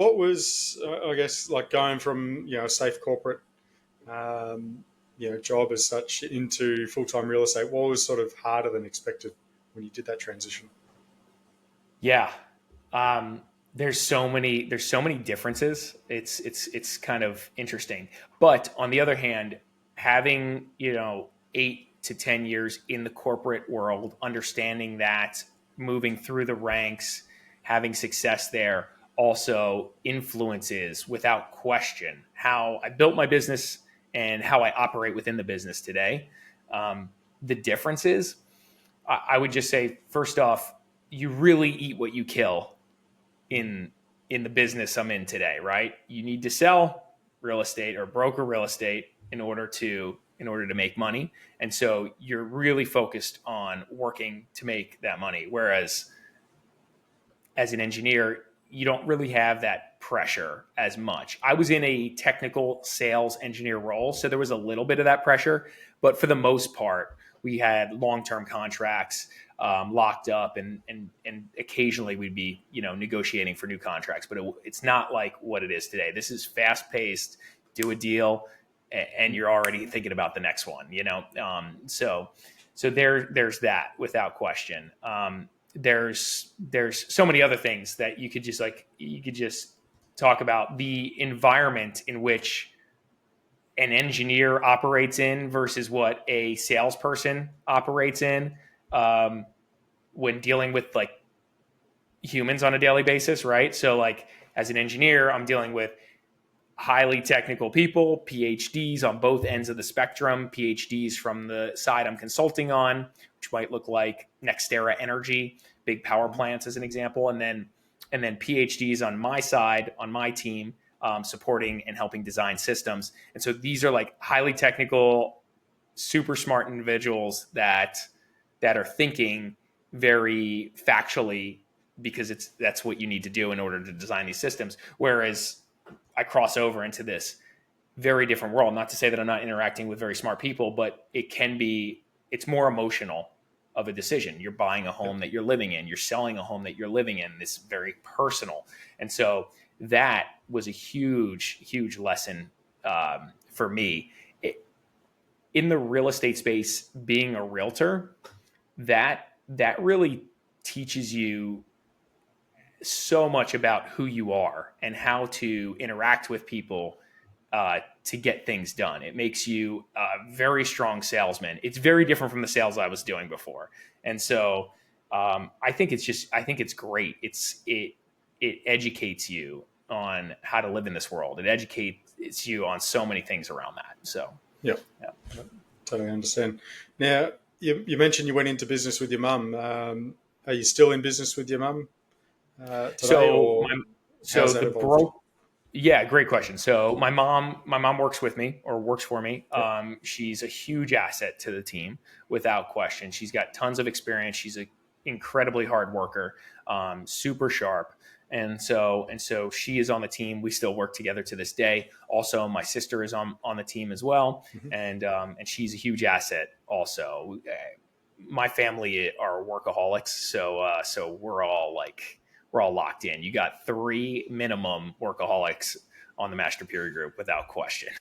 What was, I guess, like going from a safe corporate um, job as such into full time real estate? What was sort of harder than expected when you did that transition? Yeah. Um, there's so many differences. It's kind of interesting. But on the other hand, having, 8 to 10 years in the corporate world, understanding that moving through the ranks, having success there also influences without question how I built my business and how I operate within the business today. Um, the differences, I would just say, first off, you really eat what you kill in in the business I'm in today, right? You need to sell real estate or broker real estate in order to make money. And so you're really focused on working to make that money. Whereas as an engineer, you don't really have that pressure as much. I was in a technical sales engineer role, so there was a little bit of that pressure, but for the most part, we had long-term contracts locked up, and occasionally we'd be negotiating for new contracts. But it's not like what it is today. This is fast-paced. Do a deal, and you're already thinking about the next one. So there's that without question. There's so many other things that you could just talk about the environment in which an engineer operates in versus what a salesperson operates in, um, when dealing with like humans on a daily basis, right? So like as an engineer, I'm dealing with highly technical people, PhDs on both ends of the spectrum, PhDs from the side I'm consulting on, which might look like NextEra Energy, big power plants as an example, and then PhDs on my side, on my team, supporting and helping design systems. And so these are like highly technical, super smart individuals that are thinking very factually because that's what you need to do in order to design these systems. Whereas I cross over into this very different world. Not to say that I'm not interacting with very smart people, but it's more emotional of a decision. You're buying a home that you're living in, you're selling a home that you're living in. It's very personal. And so that was a huge, huge lesson for me. In the real estate space, being a realtor, that really teaches you so much about who you are and how to interact with people to get things done. It makes you a very strong salesman. It's very different from the sales I was doing before, and so I think it's great. It educates you on how to live in this world. It educates you on so many things around that. So Yeah, yeah. totally understand. Now, you mentioned you went into business with your mum. Are you still in business with your mum today, So or my how's so that the evolved? broke Yeah, great question. So my mom works with me or works for me. Yep. She's a huge asset to the team without question. She's got tons of experience. She's an incredibly hard worker, super sharp. And so she is on the team. We still work together to this day. Also, my sister is on the team as well, Mhm. and she's a huge asset. Also, my family are workaholics, so we're all locked in. You got three minimum workaholics on the Mastropieri group without question.